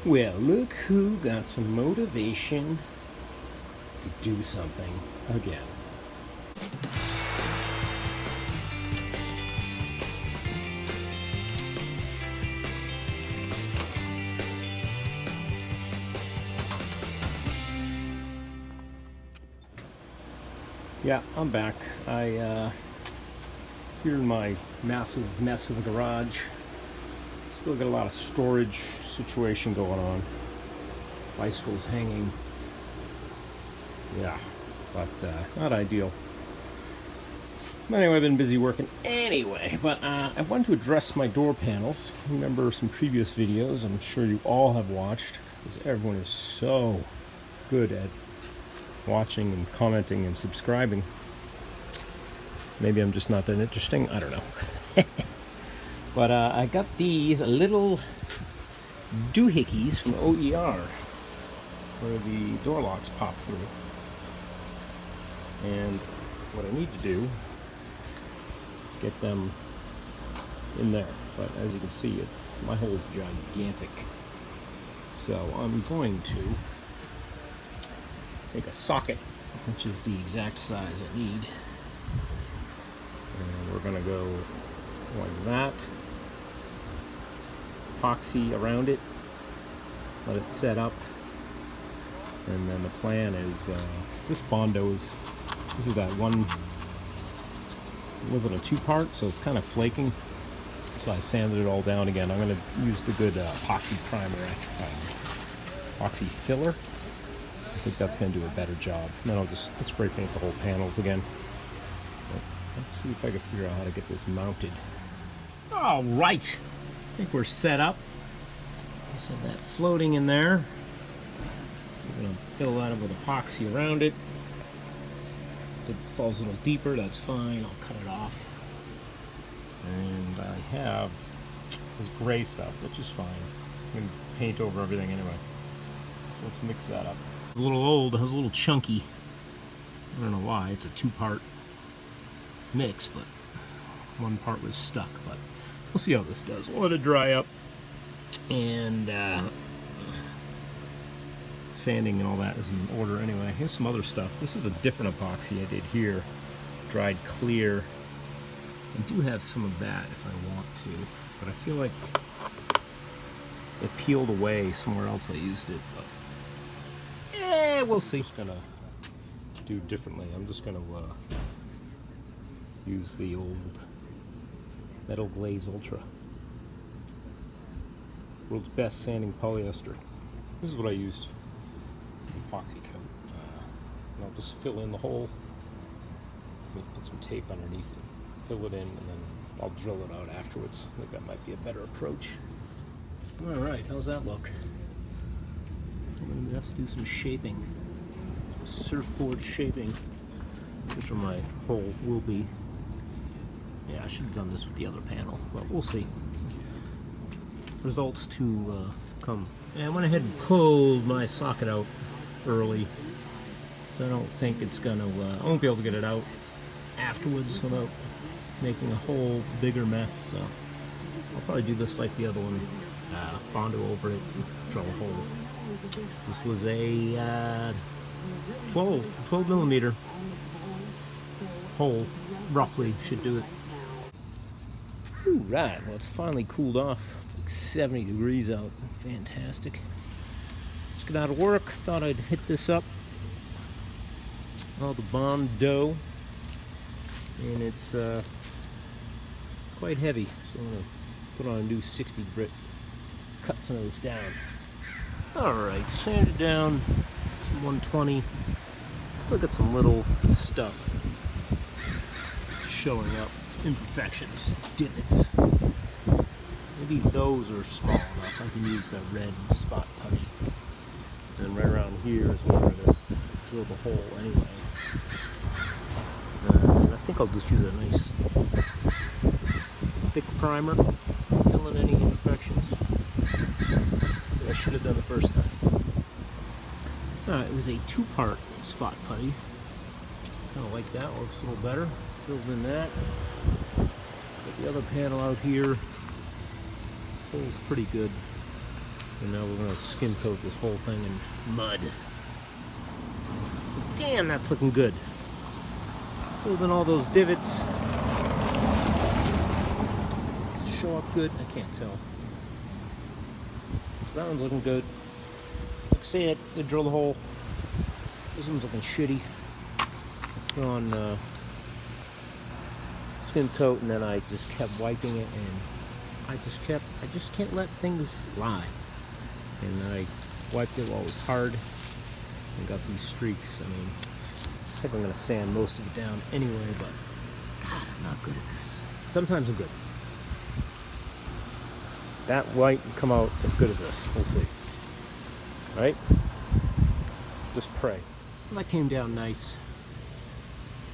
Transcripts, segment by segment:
Well, look who got some motivation to do something again. Yeah, I'm back. Here in my massive mess of the garage. Still got a lot of storage situation going on. Bicycles hanging. Yeah, but not ideal. Anyway, I've been busy working anyway, but I wanted to address my door panels. Remember some previous videos I'm sure you all have watched, because everyone is so good at watching and commenting and subscribing. Maybe I'm just not that interesting, I don't know. But I got these little doohickeys from OER where the door locks pop through. And what I need to do is get them in there. But as you can see, my hole is gigantic. So I'm going to take a socket, which is the exact size I need. And we're going to go like that. Epoxy around it. Let it set up. And then the plan is, this Bondo is, this is that one, it wasn't a two-part, so it's kind of flaking. So I sanded it all down again. I'm going to use the good epoxy primer, epoxy filler. I think that's going to do a better job. And then I'll just spray paint the whole panels again. But let's see if I can figure out how to get this mounted. All right, I think we're set up. Just have that floating in there. So we're going to fill that up with epoxy around it. If it falls a little deeper, that's fine. I'll cut it off. And I have this gray stuff, which is fine. I'm going to paint over everything anyway. So let's mix that up. It's a little old, it was a little chunky. I don't know why, it's a two-part mix, but one part was stuck. But we'll see how this does. We'll let it dry up. And sanding and all that is in order anyway. Here's some other stuff. This is a different epoxy I did here. Dried clear. I do have some of that if I want to, but I feel like it peeled away somewhere else I used it. But yeah, we'll see. I'm just gonna do differently. I'm just gonna use the old Metal Glaze Ultra. World's best sanding polyester. This is what I used. Epoxy coat. And I'll just fill in the hole. Put some tape underneath it. Fill it in, and then I'll drill it out afterwards. I think that might be a better approach. Alright, how's that look? I'm going to have to do some shaping. Surfboard shaping. Just where my hole will be. Yeah, I should have done this with the other panel, but we'll see. Results to come. And I went ahead and pulled my socket out early, so I don't think it's gonna, I won't be able to get it out afterwards without making a whole bigger mess, so I'll probably do this like the other one, Bondo over it, and drill a hole. This was a 12 millimeter hole, roughly, should do it. Right, well it's finally cooled off. It's like 70 degrees out. Fantastic. Just got out of work, thought I'd hit this up. All the Bondo. And it's quite heavy, so I'm going to put on a new 60 grit, cut some of this down. Alright, sanded down, some 120. Still got some little stuff showing up, some imperfections, divots. Maybe those are small enough. I can use that red spot putty. And right around here is where I'm going to drill the hole anyway. I think I'll just use a nice thick primer, fill in any imperfections. I should have done the first time. It was a two-part spot putty. Kind of like that, looks a little better. Filled in that. Got the other panel out here. Hole's pretty good. And now we're going to skim coat this whole thing in mud. Damn, that's looking good. Fills in all those divots. Does it show up good? I can't tell. So that one's looking good. Like I said, they drill the hole. This one's looking shitty. Put on skim coat, and then I just kept wiping it, and I just can't let things lie. And I wiped it while it was hard and got these streaks. I mean, I think I'm going to sand most of it down anyway, but God, I'm not good at this. Sometimes I'm good. That white will come out as good as this. We'll see. Right? Just pray. Well, that came down nice.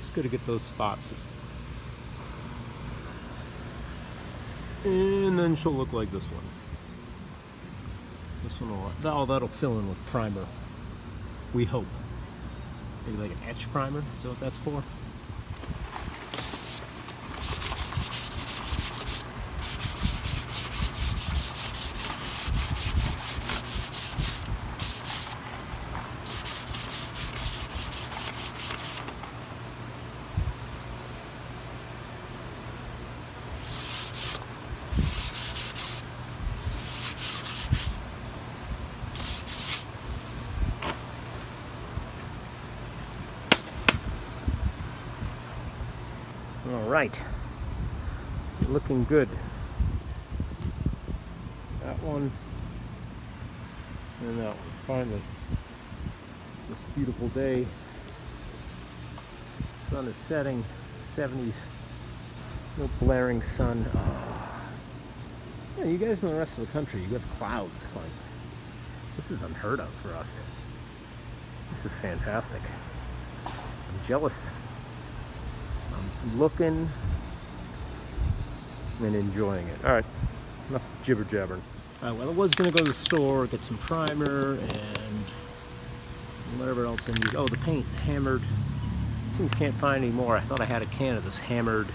Just got to get those spots. And then she'll look like this one. This one will, that'll fill in with primer. We hope. Maybe like an etch primer. Is that what that's for? All right, looking good. That one and that one. Finally, this beautiful day. Sun is setting, 70s. No blaring sun. Yeah, you guys in the rest of the country, you have clouds. Like, this is unheard of for us. This is fantastic. I'm jealous. I'm looking and enjoying it. All right, enough jibber jabbering. All right, well, I was gonna go to the store, get some primer and whatever else I need. Oh, the paint, hammered. Seems can't find any more. I thought I had a can of this hammered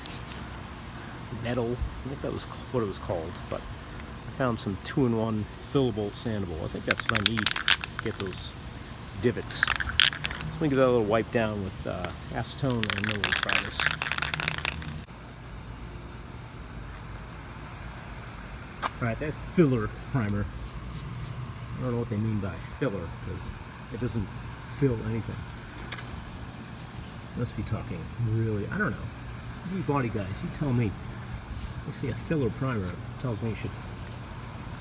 metal. I think that was what it was called, but I found some 2-in-1 fillable sandable. I think that's what I need to get those divots. So we can get that a little wipe down with acetone, and then we'll try this. Alright, that's filler primer. I don't know what they mean by filler, because it doesn't fill anything. Must be talking really, I don't know. You body guys, you tell me. I see a filler primer, it tells me you should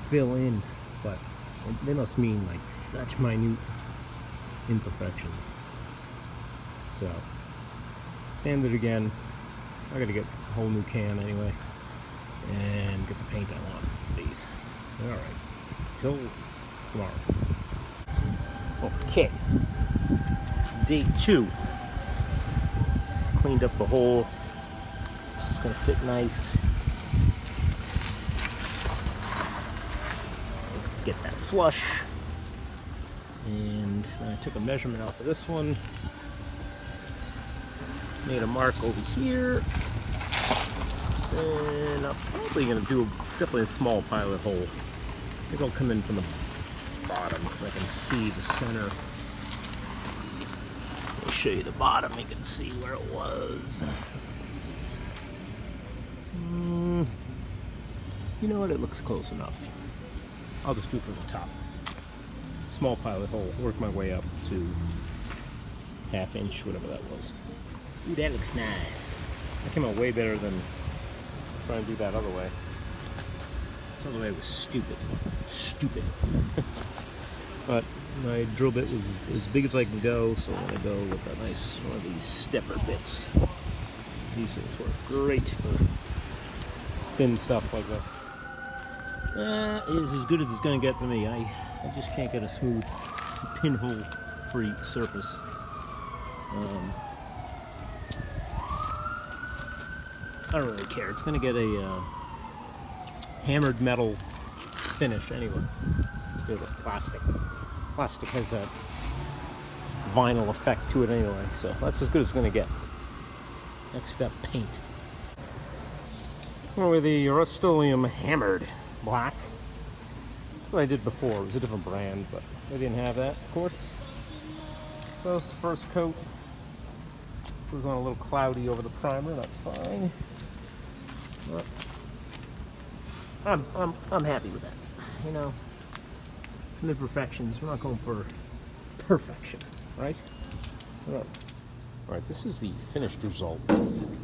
fill in, but they must mean like such minute imperfections. So, sand it again. I gotta get a whole new can anyway, and get the paint I want for these. Alright, till tomorrow. Okay, day 2. Cleaned up the hole. This is gonna fit nice. Get that flush. And I took a measurement off of this one. Made a mark over here. And I'm probably going to do definitely a small pilot hole. I think I'll come in from the bottom because I can see the center. I'll show you the bottom. You can see where it was. You know what? It looks close enough. I'll just do it from the top. Small pilot hole. Work my way up to 1/2 inch, whatever that was. Ooh, that looks nice. That came out way better than trying to do that other way. This other way was stupid. Stupid. But my drill bit was as big as I can go, so I'm going to go with a nice one of these stepper bits. These things work great for thin stuff like this. That is as good as it's going to get for me. I just can't get a smooth, pinhole-free surface. I don't really care. It's going to get a hammered metal finish anyway. There's a plastic. Plastic has a vinyl effect to it anyway, so that's as good as it's going to get. Next step, paint. With the Rust-Oleum hammered black. It's what I did before. It was a different brand, but they didn't have that, of course. So it's the first coat. It was on a little cloudy over the primer. That's fine. But I'm happy with that. You know, some imperfections. We're not going for perfection, right? All right. This is the finished result with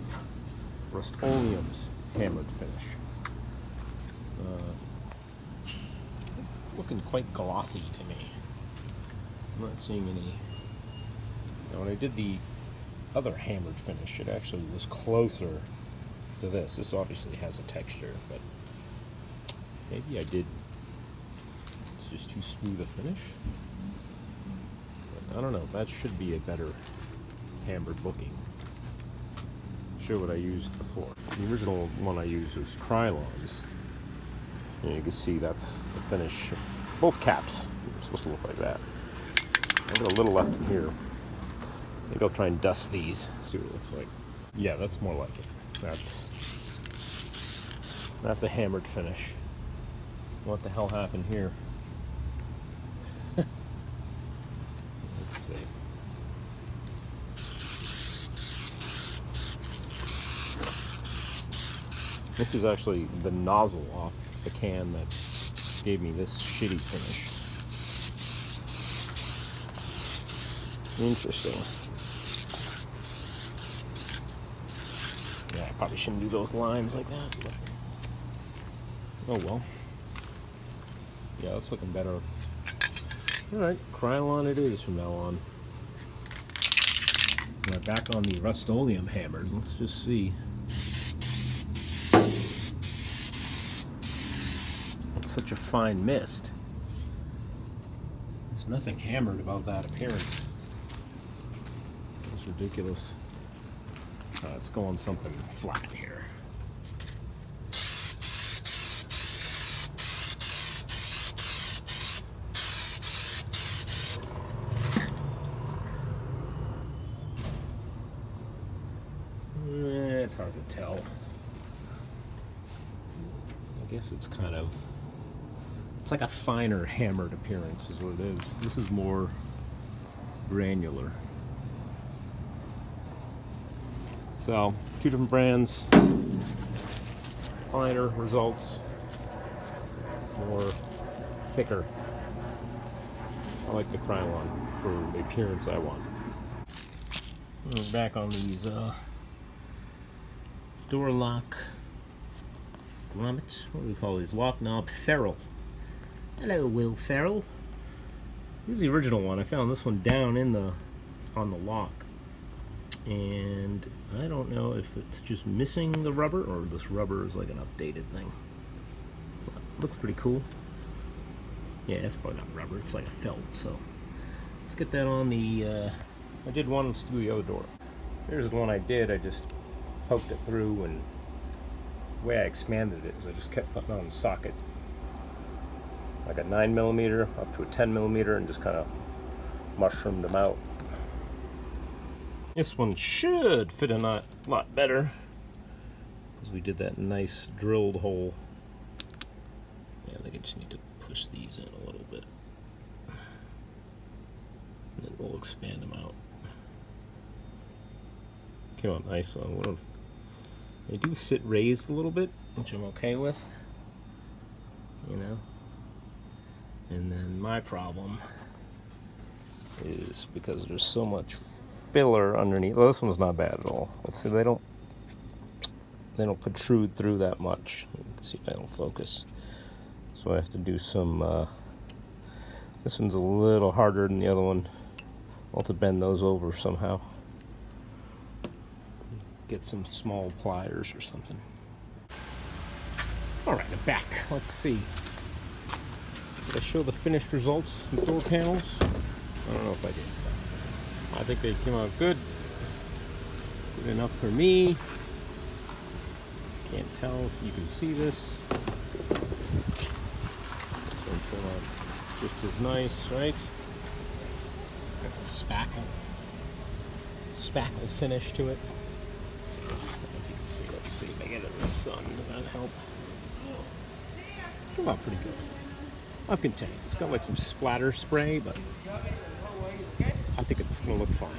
Rust-Oleum's hammered finish. Looking quite glossy to me. I'm not seeing any. Now, when I did the other hammered finish, it actually was closer to this. This obviously has a texture, but maybe I did. It's just too smooth a finish. But I don't know. That should be a better hammered booking. Show what I used before. The original one I used was Krylon's. And you can see that's the finish. Both caps are supposed to look like that. I've got a little left in here. Maybe I'll try and dust these, see what it looks like. Yeah, that's more like it. That's a hammered finish. What the hell happened here? Let's see. This is actually the nozzle off the can that gave me this shitty finish. Interesting. Yeah, I probably shouldn't do those lines like that, but oh well. Yeah, that's looking better. Alright, Krylon it is from now on. Now back on the Rust-Oleum hammers, let's just see. It's such a fine mist. There's nothing hammered about that appearance. It's ridiculous. Let's go on something flat here. It's hard to tell. I guess it's kind of, it's like a finer hammered appearance is what it is. This is more granular. So, two different brands, finer results, more thicker. I like the Krylon for the appearance I want. We're back on these door lock grommets. What do we call these? Lock knob ferrule. Hello, Will Ferrell. This is the original one. I found this one down in on the lock. And I don't know if it's just missing the rubber or this rubber is like an updated thing. Looks pretty cool. Yeah, it's probably not rubber, it's like a felt. So let's get that on the I did one, let's do the other door. Here's the one I did. I just poked it through, and the way I expanded it is I just kept putting on the socket like a 9mm up to a 10mm and just kind of mushroomed them out. This one should fit a lot better because we did that nice drilled hole. Yeah, I think I just need to push these in a little bit, and then we'll expand them out. Came out nice though. They do sit raised a little bit, which I'm okay with, you know. And then my problem is because there's so much filler underneath. Well, this one's not bad at all. Let's see, they don't protrude through that much. Let's see if I don't focus. So I have to do some. This one's a little harder than the other one. I'll have to bend those over somehow. Get some small pliers or something. All right, I'm back. Let's see. Did I show the finished results, the door panels? I don't know if I did. I think they came out good. Good enough for me. Can't tell if you can see this. This one came out just as nice, right? It's got the spackle finish to it. I don't know if you can see. Let's see if I get it in the sun. Does that help? Come out pretty good. I'm content. It's got like some splatter spray, but I think it's gonna look fine.